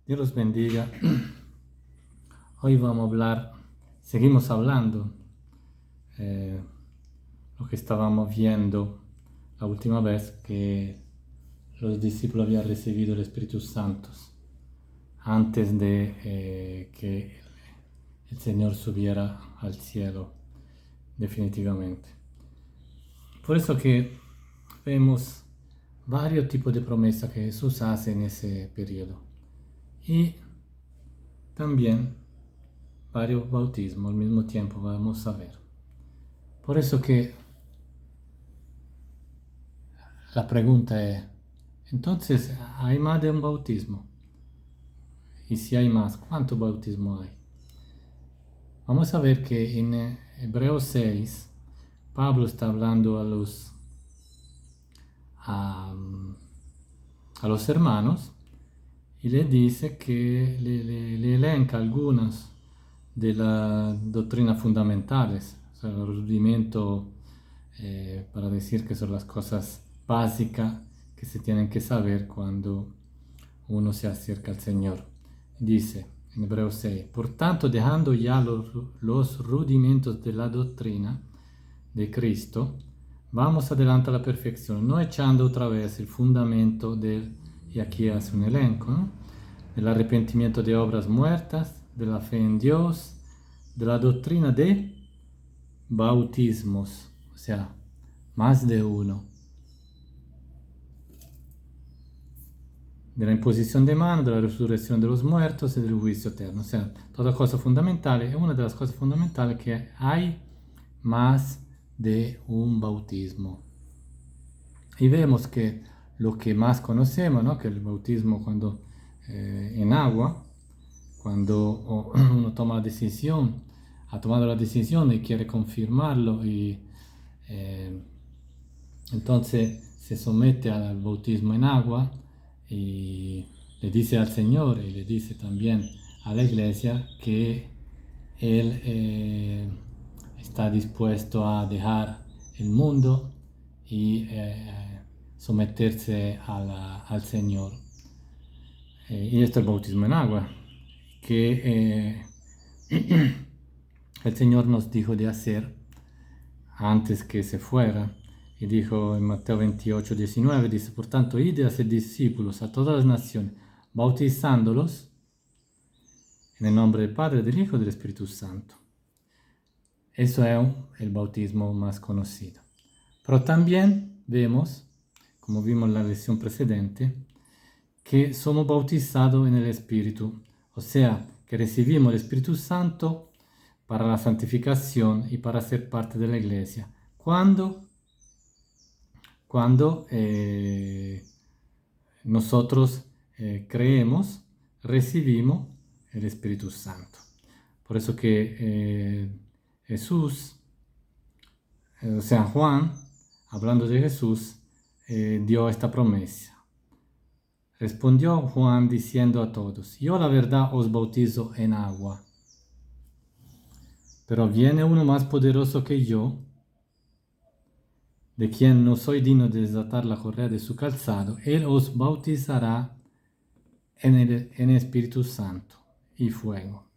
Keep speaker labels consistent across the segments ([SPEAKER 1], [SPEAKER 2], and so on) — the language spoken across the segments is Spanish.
[SPEAKER 1] Dios los bendiga. Hoy vamos a hablar, seguimos hablando lo que estábamos viendo la última vez que los discípulos habían recibido el Espíritu Santo antes de que el Señor subiera al cielo definitivamente. Por eso que vemos varios tipos de promesas que Jesús hace en ese periodo. Y también varios bautismos al mismo tiempo, vamos a ver. Por eso que la pregunta es, entonces, ¿hay más de un bautismo? Y si hay más, ¿cuánto bautismo hay? Vamos a ver que en Hebreos 6, Pablo está hablando a los hermanos y le dice que le elenca algunas de las doctrinas fundamentales, o sea, el rudimento para decir que son las cosas básicas que se tienen que saber cuando uno se acerca al Señor. Dice en Hebreos 6, por tanto, dejando ya los rudimentos de la doctrina de Cristo, vamos adelante a la perfección, no echando otra vez el fundamento del, y aquí hace un elenco, ¿no?, del arrepentimiento de obras muertas, de la fe en Dios, de la doctrina de bautismos, o sea, más de uno, de la imposición de mano, de la resurrección de los muertos y del juicio eterno. O sea, toda cosa fundamental, es una de las cosas fundamentales que hay más de un bautismo. Y vemos que lo que más conocemos, ¿no?, que el bautismo cuando en agua, cuando uno toma la decisión, ha tomado la decisión y quiere confirmarlo y entonces se somete al bautismo en agua y le dice al Señor y le dice también a la iglesia que Él está dispuesto a dejar el mundo y someterse al Señor. Y esto es el bautismo en agua, que el Señor nos dijo de hacer antes que se fuera. Y dijo en Mateo 28, 19, dice, por tanto, id y haced discípulos a todas las naciones, bautizándolos en el nombre del Padre, del Hijo y del Espíritu Santo. Eso es el bautismo más conocido. Pero también vemos, como vimos en la lección precedente, que somos bautizados en el Espíritu, o sea, que recibimos el Espíritu Santo para la santificación y para ser parte de la iglesia. Cuando nosotros creemos, recibimos el Espíritu Santo. Por eso que Jesús, o sea, Juan, hablando de Jesús, dio esta promesa. Respondió Juan diciendo a todos, yo la verdad os bautizo en agua, pero viene uno más poderoso que yo, de quien no soy digno de desatar la correa de su calzado. Él os bautizará en el Espíritu Santo y fuego.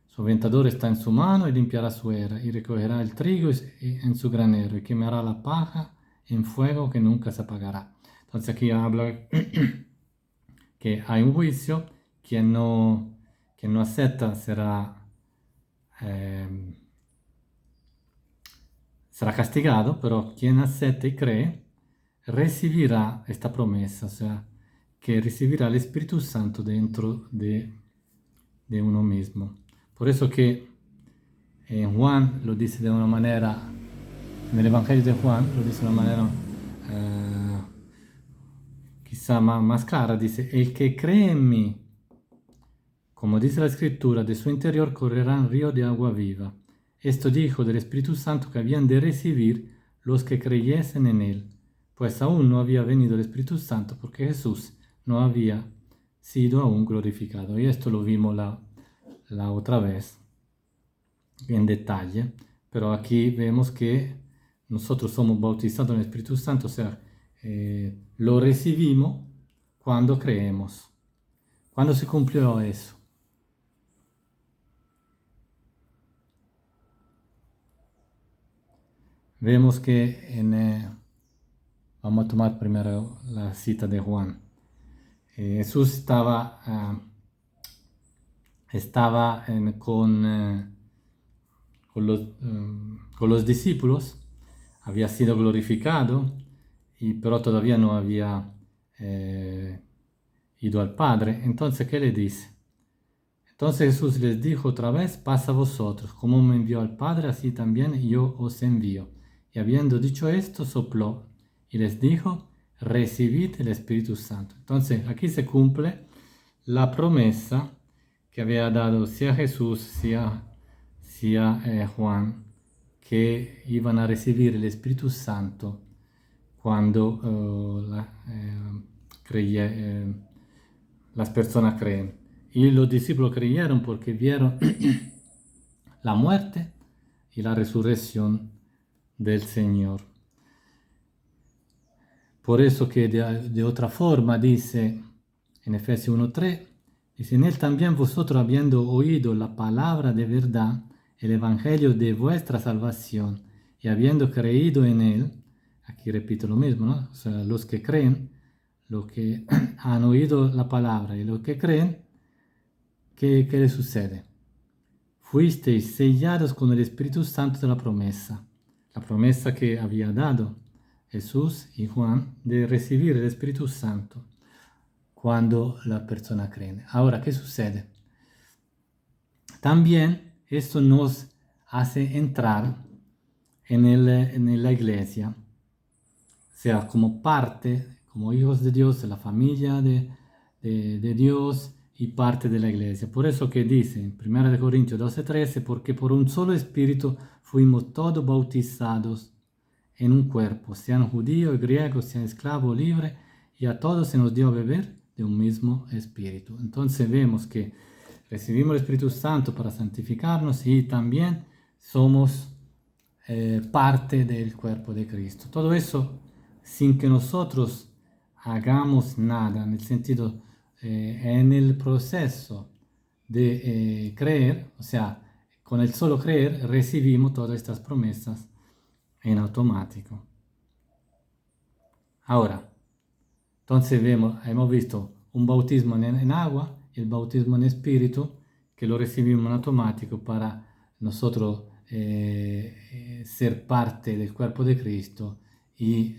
[SPEAKER 1] Su aventador está en su mano y limpiará su era, y recogerá el trigo en su granero, y quemará la paja en fuego que nunca se apagará. Entonces aquí habla que hay un juicio, quien no acepta será castigado, pero quien acepta y cree recibirá esta promesa, o sea, que recibirá el Espíritu Santo dentro de uno mismo. Por eso que Juan lo dice de una manera, en el Evangelio de Juan lo dice de una manera quizá más clara, dice, el que cree en mí, como dice la Escritura, de su interior correrán ríos de agua viva. Esto dijo del Espíritu Santo que habían de recibir los que creyesen en él, pues aún no había venido el Espíritu Santo porque Jesús no había sido aún glorificado. Y esto lo vimos la otra vez en detalle, pero aquí vemos que nosotros somos bautizados en el Espíritu Santo, o sea, lo recibimos cuando creemos. ¿Cuándo se cumplió eso? Vemos que vamos a tomar primero la cita de Juan. Jesús estaba con los discípulos, había sido glorificado, pero todavía no había ido al Padre. Entonces, ¿qué le dice? Entonces Jesús les dijo otra vez: pasa a vosotros, como me envió al Padre, así también yo os envío. Y habiendo dicho esto, sopló y les dijo: recibid el Espíritu Santo. Entonces aquí se cumple la promesa que había dado sea Jesús, sea Juan, que iban a recibir el Espíritu Santo cuando las personas creen. Y los discípulos creyeron porque vieron la muerte y la resurrección del Señor. Por eso que de otra forma dice en Efesios 1:3, dice: en él también vosotros, habiendo oído la palabra de verdad, el evangelio de vuestra salvación, y habiendo creído en él, aquí repito lo mismo, ¿no? O sea, los que creen, los que han oído la palabra y los que creen, ¿qué les sucede? Fuisteis sellados con el Espíritu Santo de la promesa que había dado Jesús y Juan de recibir el Espíritu Santo cuando la persona cree. Ahora, ¿qué sucede? También esto nos hace entrar en la iglesia, o sea, como parte, como hijos de Dios, de la familia de Dios y parte de la iglesia. Por eso que dice en 1 Corintios 12:13, porque por un solo espíritu fuimos todos bautizados en un cuerpo, sean judíos y griegos, sean esclavos o libres, y a todos se nos dio a beber de un mismo espíritu. Entonces vemos que recibimos el Espíritu Santo para santificarnos y también somos parte del cuerpo de Cristo. Todo eso sin que nosotros hagamos nada, en el sentido, en el proceso de creer, o sea, con el solo creer recibimos todas estas promesas en automático. Ahora, entonces hemos visto un bautismo en agua, el bautismo en espíritu, que lo recibimos en automático para nosotros ser parte del cuerpo de Cristo y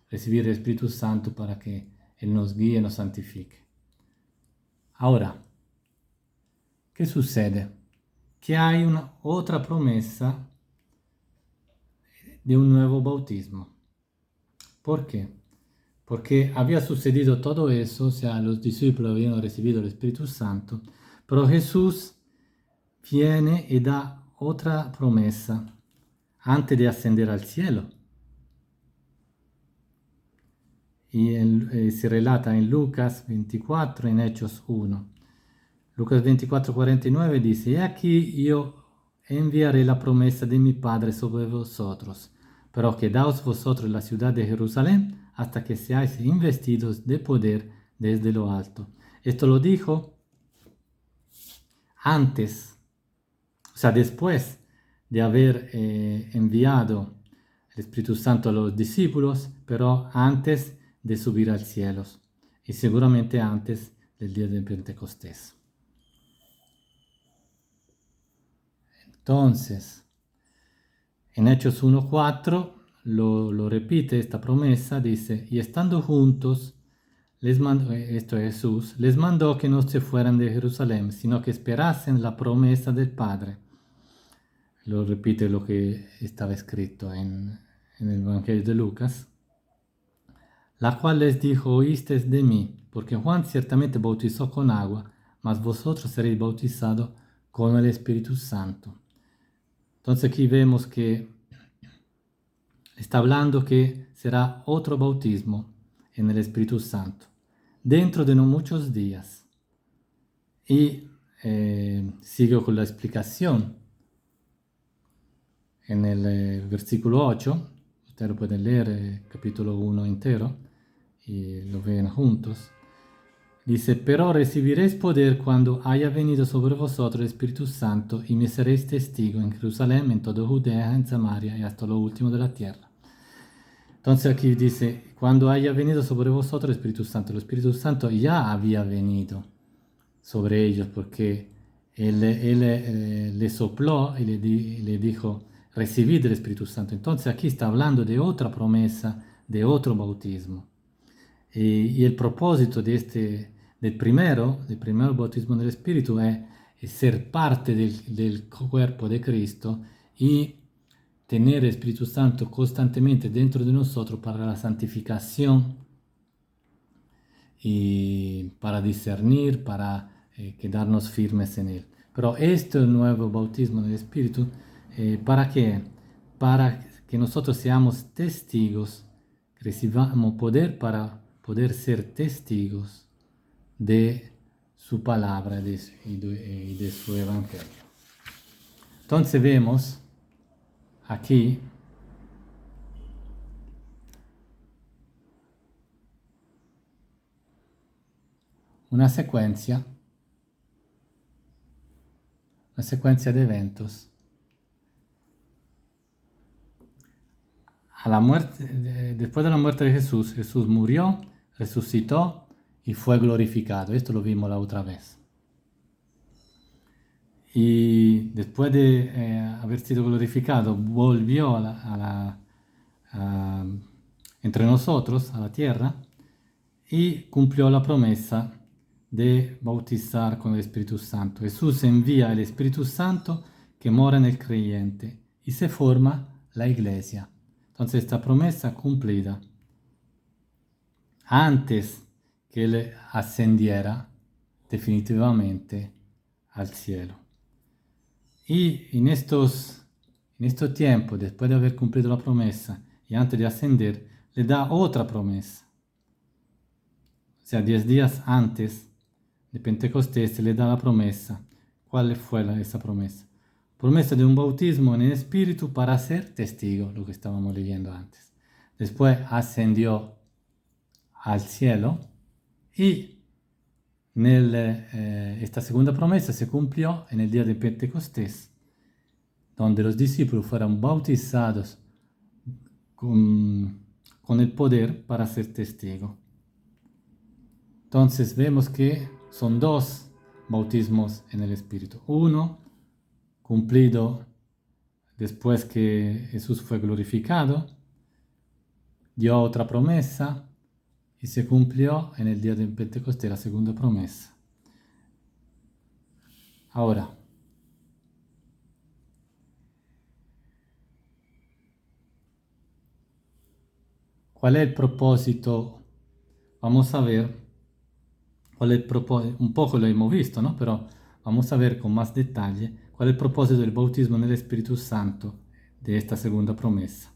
[SPEAKER 1] recibir el Espíritu Santo para que Él nos guíe y nos santifique. Ahora, ¿qué sucede? Que hay otra promesa de un nuevo bautismo. ¿Por qué? Porque había sucedido todo eso, o sea, los discípulos habían recibido el Espíritu Santo, pero Jesús viene y da otra promesa antes de ascender al cielo. Y se relata en Lucas 24, en Hechos 1. Lucas 24:49 dice: y aquí yo enviaré la promesa de mi Padre sobre vosotros, pero quedaos vosotros en la ciudad de Jerusalén hasta que seáis investidos de poder desde lo alto. Esto lo dijo antes, o sea, después de haber enviado el Espíritu Santo a los discípulos, pero antes de subir al cielo y seguramente antes del día de Pentecostés. Entonces, en Hechos 1:4 lo repite esta promesa, dice: y estando juntos, les mandó, esto es Jesús, les mandó que no se fueran de Jerusalén, sino que esperasen la promesa del Padre. Lo repite lo que estaba escrito en el Evangelio de Lucas, la cual les dijo: oísteis de mí, porque Juan ciertamente bautizó con agua, mas vosotros seréis bautizados con el Espíritu Santo. Entonces aquí vemos que está hablando que será otro bautismo en el Espíritu Santo, dentro de no muchos días. Y sigo con la explicación. En el versículo 8, ustedes lo pueden leer, capítulo 1 entero, y lo ven juntos. Dice, pero recibiréis poder cuando haya venido sobre vosotros el Espíritu Santo y me seréis testigo en Jerusalén, en toda Judea, en Samaria y hasta lo último de la tierra. Entonces aquí dice, cuando haya venido sobre vosotros el Espíritu Santo ya había venido sobre ellos porque él le sopló y le dijo, recibid el Espíritu Santo. Entonces aquí está hablando de otra promesa, de otro bautismo. Y el propósito del primero bautismo del Espíritu es ser parte del cuerpo de Cristo y tener el Espíritu Santo constantemente dentro de nosotros para la santificación y para discernir, para quedarnos firmes en Él. Pero este nuevo bautismo del Espíritu, ¿para qué? Para que nosotros seamos testigos, que recibamos poder para poder ser testigos de su palabra y de su evangelio. Entonces vemos aquí una secuencia de eventos. Después de la muerte de Jesús, Jesús murió, resucitó y fue glorificado. Esto lo vimos la otra vez. Y después de haber sido glorificado, volvió entre nosotros, a la tierra, y cumplió la promesa de bautizar con el Espíritu Santo. Jesús envía el Espíritu Santo que mora en el creyente y se forma la iglesia. Entonces esta promesa cumplida antes que Él ascendiera definitivamente al cielo. Y en estos tiempos, después de haber cumplido la promesa y antes de ascender, le da otra promesa. O sea, 10 días antes de Pentecostés le da la promesa. ¿Cuál fue esa promesa? Promesa de un bautismo en el Espíritu para ser testigo, lo que estábamos leyendo antes. Después ascendió al cielo y esta segunda promesa se cumplió en el día de Pentecostés, donde los discípulos fueron bautizados con el poder para ser testigos. Entonces vemos que son dos bautismos en el Espíritu. Uno cumplido después que Jesús fue glorificado, dio otra promesa y se cumplió en el día de Pentecostés la segunda promesa. Ahora, ¿cuál es el propósito? Vamos a ver cuál es el propósito. Un poco lo hemos visto, ¿no? Pero vamos a ver con más detalle cuál es el propósito del bautismo en el Espíritu Santo de esta segunda promesa.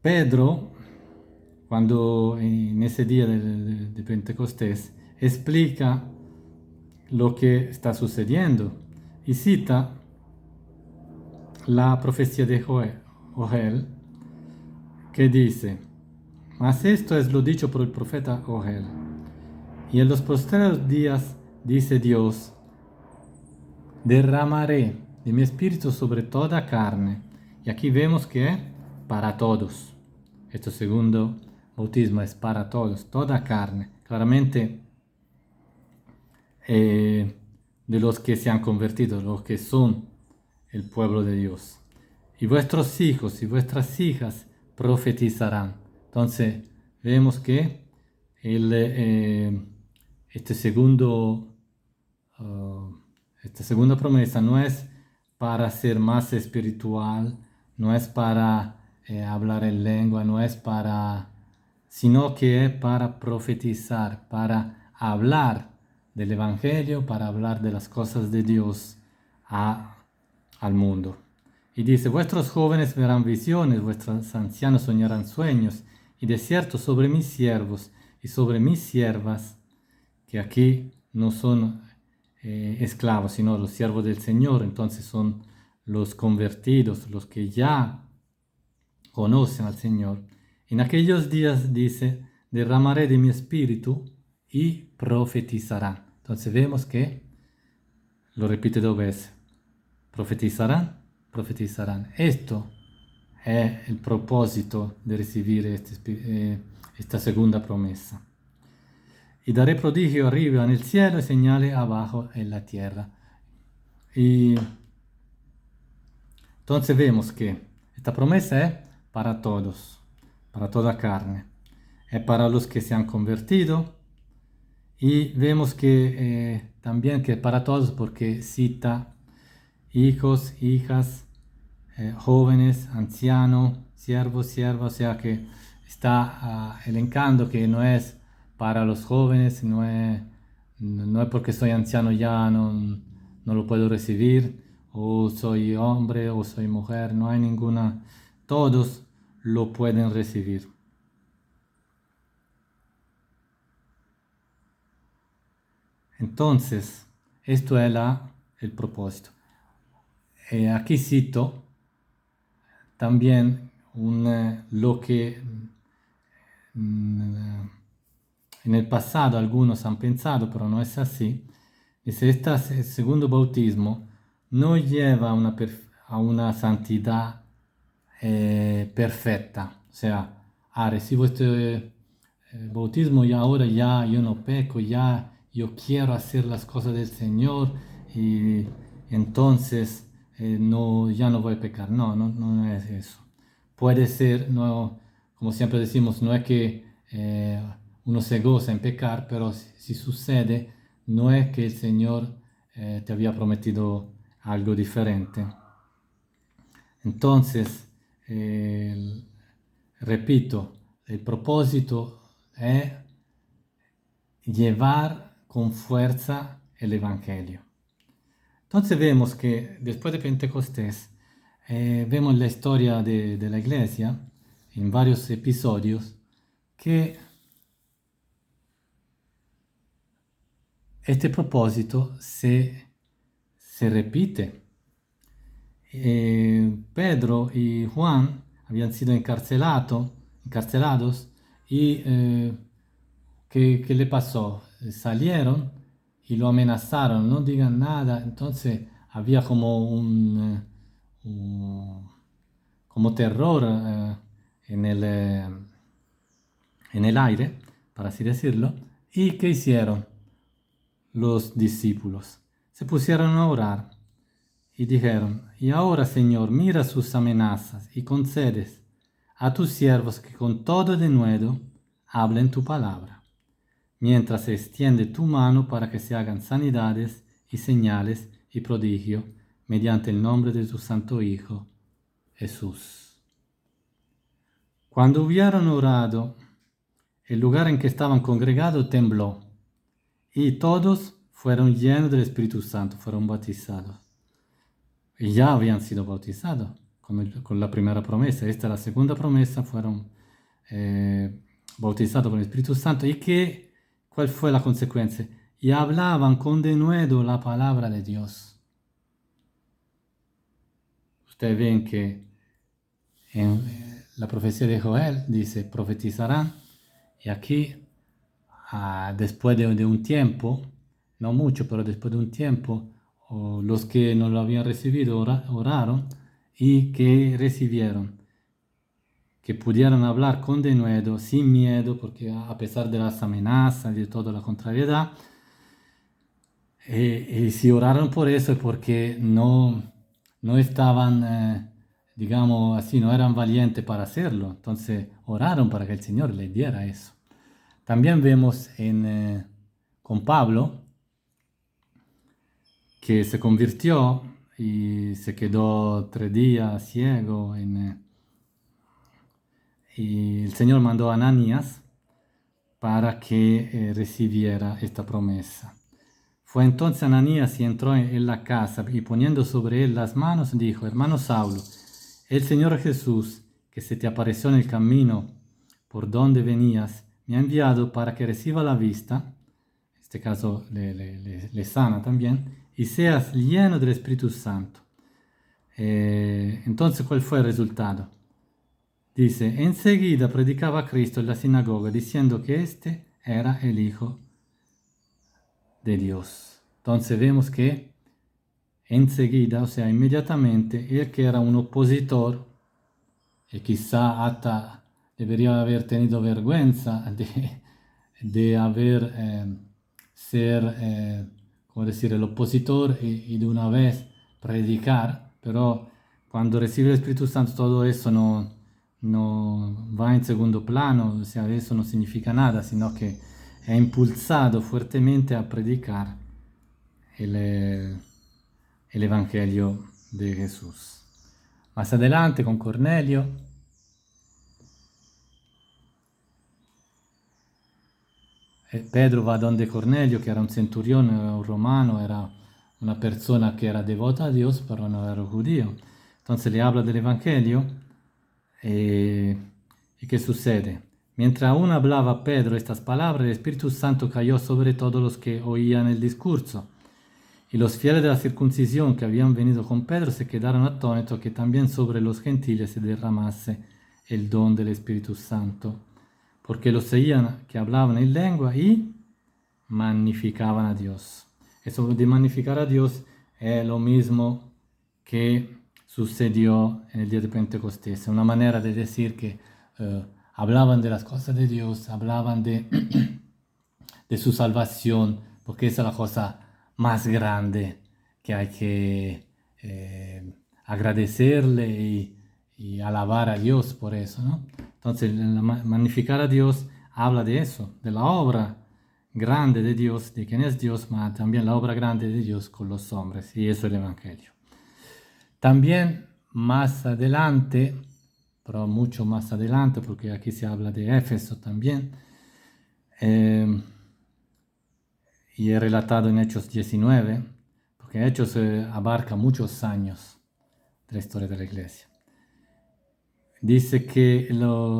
[SPEAKER 1] Pedro, cuando en ese día de Pentecostés, explica lo que está sucediendo y cita la profecía de Joel, que dice, mas esto es lo dicho por el profeta Joel. Y en los postreros días, dice Dios, derramaré de mi espíritu sobre toda carne. Y aquí vemos que es para todos. Este segundo bautismo es para todos, toda carne. Claramente de los que se han convertido, los que son el pueblo de Dios. Y vuestros hijos y vuestras hijas profetizarán. Entonces vemos que esta segunda promesa no es para ser más espiritual, no es para hablar en lengua, no es para, sino que es para profetizar, para hablar del Evangelio, para hablar de las cosas de Dios al mundo. Y dice, vuestros jóvenes verán visiones, vuestros ancianos soñarán sueños, y de cierto sobre mis siervos y sobre mis siervas, que aquí no son esclavos, sino los siervos del Señor, entonces son los convertidos, los que ya conocen al Señor. En aquellos días, dice, derramaré de mi espíritu y profetizarán. Entonces vemos que lo repite dos veces. Profetizarán, profetizarán. Esto è il proposito di recibir esta segunda promesa. Y daré prodigio arriba en el cielo y señales abajo en la tierra. Y entonces vemos que esta promesa es para todos, para toda carne. Es para los que se han convertido. Y vemos que también que para todos porque cita hijos, hijas, jóvenes, ancianos, siervos, siervas, o sea que está elencando que no es para los jóvenes, no es porque soy anciano ya, no lo puedo recibir, o soy hombre o soy mujer, no hay ninguna, todos lo pueden recibir. Entonces, esto es el propósito. Aquí cito también lo que en el pasado algunos han pensado, pero no es así. Dice, este segundo bautismo no lleva a una santidad perfecta. O sea, recibo este bautismo y ahora ya yo no peco, ya yo quiero hacer las cosas del Señor y entonces no, ya no voy a pecar. No es eso. Puede ser, no, como siempre decimos, no es que uno se goza en pecar, pero si sucede, no es que el Señor te había prometido algo diferente. Entonces, repito, el propósito es llevar con fuerza el Evangelio. Entonces vemos que después de Pentecostés, vemos la historia de la iglesia en varios episodios que este propósito se repite. Pedro y Juan habían sido encarcelados y ¿qué le pasó? Salieron y lo amenazaron, no digan nada. Entonces había como como terror en el aire, para así decirlo. ¿Y qué hicieron los discípulos? Se pusieron a orar y dijeron, y ahora, Señor, mira sus amenazas y concedes a tus siervos que con todo denuedo hablen tu palabra, mientras se extiende tu mano para que se hagan sanidades y señales y prodigio mediante el nombre de tu Santo Hijo, Jesús. Cuando hubieron orado, el lugar en que estaban congregados tembló y todos fueron llenos del Espíritu Santo, fueron bautizados. Y ya habían sido bautizados con la primera promesa. Esta es la segunda promesa, fueron bautizados con el Espíritu Santo. ¿Y cuál fue la consecuencia? Y hablaban con denuedo la palabra de Dios. Ustedes ven que en la profecía de Joel dice, profetizarán. Y aquí, después de un tiempo, no mucho, pero después de un tiempo, los que no lo habían recibido oraron y que recibieron, que pudieran hablar con denuedo, sin miedo, porque a pesar de las amenazas y de toda la contrariedad, y si oraron por eso es porque no estaban, digamos así, no eran valientes para hacerlo, entonces oraron para que el Señor les diera eso. También vemos con Pablo, que se convirtió y se quedó 3 días ciego. Y el Señor mandó a Ananías para que recibiera esta promesa. Fue entonces Ananías y entró en la casa y poniendo sobre él las manos dijo, hermano Saulo, el Señor Jesús, que se te apareció en el camino por donde venías, me ha enviado para que reciba la vista, en este caso le sana también, y seas lleno del Espíritu Santo. Entonces, ¿cuál fue el resultado? Dice, enseguida predicaba a Cristo en la sinagoga diciendo que este era el Hijo de Dios. Entonces vemos que enseguida, o sea, inmediatamente, él que era un opositor, y quizá hasta debería haber tenido vergüenza de haber ser, como decir, el opositor y de una vez predicar, pero cuando recibe el Espíritu Santo todo eso no va en segundo plano, o sea, eso no significa nada, sino que è impulsado fuertemente a predicar el Evangelio de Jesús. Más adelante con Cornelio, Pedro va donde Cornelio, que era un centurión, era un romano, era una persona que era devota a Dios, pero no era judío. Entonces le habla del Evangelio y ¿qué sucede? Mientras aún hablaba Pedro estas palabras, el Espíritu Santo cayó sobre todos los que oían el discurso. Y los fieles de la circuncisión que habían venido con Pedro se quedaron atónitos que también sobre los gentiles se derramase el don del Espíritu Santo, porque los oían que hablaban en lengua y magnificaban a Dios. Eso de magnificar a Dios es lo mismo que sucedió en el día de Pentecostés. Una manera de decir que hablaban de las cosas de Dios, hablaban de su salvación, porque esa es la cosa más grande que hay que agradecerle y alabar a Dios por eso, ¿no? Entonces, magnificar a Dios habla de eso, de la obra grande de Dios, de quién es Dios, pero también la obra grande de Dios con los hombres, y eso es el Evangelio. También más adelante, pero mucho más adelante, porque aquí se habla de Éfeso también, y es relatado en Hechos 19, porque Hechos abarca muchos años de la historia de la iglesia. Dice que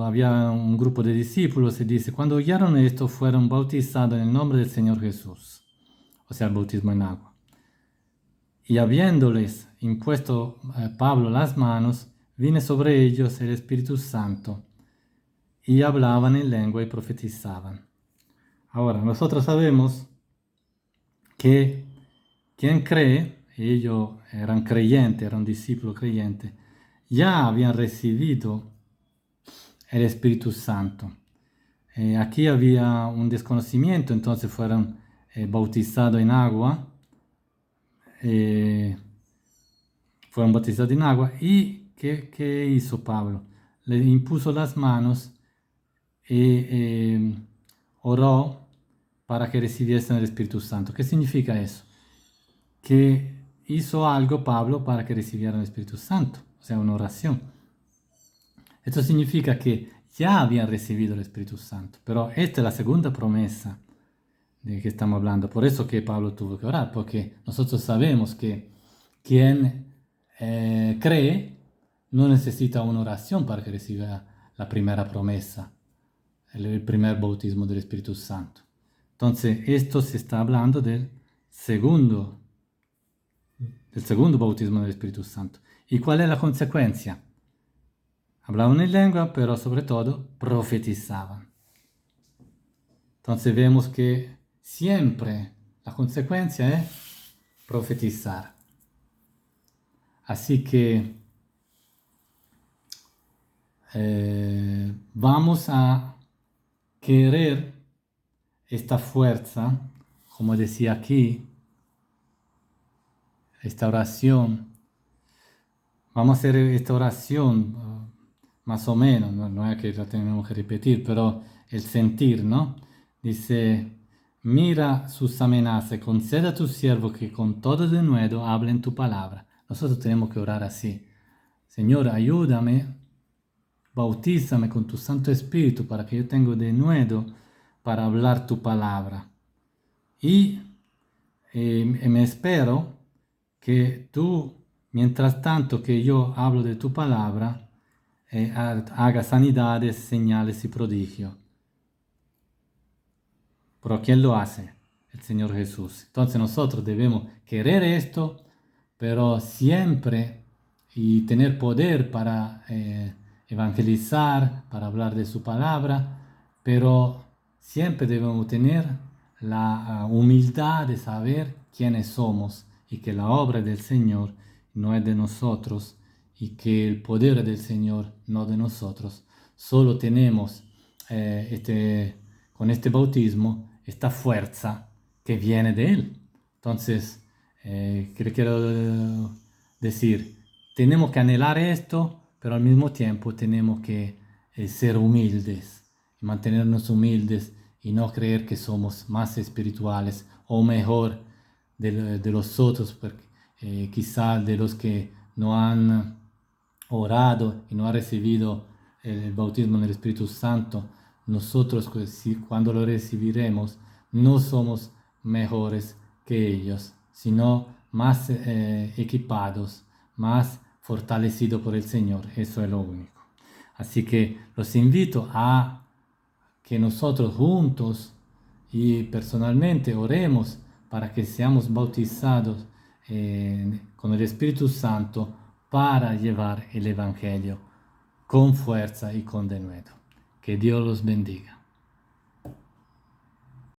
[SPEAKER 1] había un grupo de discípulos y dice, cuando oyeron esto fueron bautizados en el nombre del Señor Jesús, o sea, el bautismo en agua. Y habiéndoles impuesto Pablo las manos, vino sobre ellos el Espíritu Santo y hablaban en lengua y profetizaban. Ahora, nosotros sabemos que quien cree, ellos eran creyentes, eran discípulos creyentes, ya habían recibido el Espíritu Santo. Aquí había un desconocimiento, entonces fueron bautizados en agua, fueron bautizados en agua y ¿qué hizo Pablo? Le impuso las manos y oró para que recibiesen el Espíritu Santo. ¿Qué significa eso? Que hizo algo Pablo para que recibieran el Espíritu Santo, o sea, una oración. Esto significa que ya habían recibido el Espíritu Santo, pero esta es la segunda promesa de que estamos hablando. Por eso que Pablo tuvo que orar, porque nosotros sabemos que quien cree no necesita una oración para que reciba la primera promesa, el primer bautismo del Espíritu Santo. Entonces, esto se está hablando del segundo bautismo del Espíritu Santo. ¿Y cuál es la consecuencia? Hablaban en lengua, pero sobre todo profetizaban. Entonces vemos que siempre la consecuencia es profetizar. Así que vamos a querer esta fuerza, como decía aquí, esta oración. Vamos a hacer esta oración, más o menos, no es que la tenemos que repetir, pero el sentir, ¿no? Dice, mira sus amenazas, concede a tu siervo que con todo denuedo hable en tu palabra. Nosotros tenemos que orar así. Señor, ayúdame, bautízame con tu Santo Espíritu para que yo tenga denuedo para hablar tu palabra. Y me espero que tú, mientras tanto que yo hablo de tu palabra, haga sanidades, señales y prodigios. Pero ¿quién lo hace? El Señor Jesús. Entonces nosotros debemos querer esto, pero siempre y tener poder para evangelizar, para hablar de su palabra, pero siempre debemos tener la humildad de saber quiénes somos y que la obra del Señor no es de nosotros y que el poder del Señor no de nosotros. Solo tenemos con este bautismo esta fuerza que viene de Él. Entonces, quiero decir, tenemos que anhelar esto, pero al mismo tiempo tenemos que ser humildes y mantenernos humildes y no creer que somos más espirituales o mejor de los otros, porque quizá de los que no han orado y no han recibido el bautismo del Espíritu Santo. Nosotros, cuando lo recibiremos, no somos mejores que ellos, sino más equipados, más fortalecidos por el Señor. Eso es lo único. Así que los invito a que nosotros juntos y personalmente oremos para que seamos bautizados con el Espíritu Santo para llevar el Evangelio con fuerza y con denuedo. Que Dios los bendiga.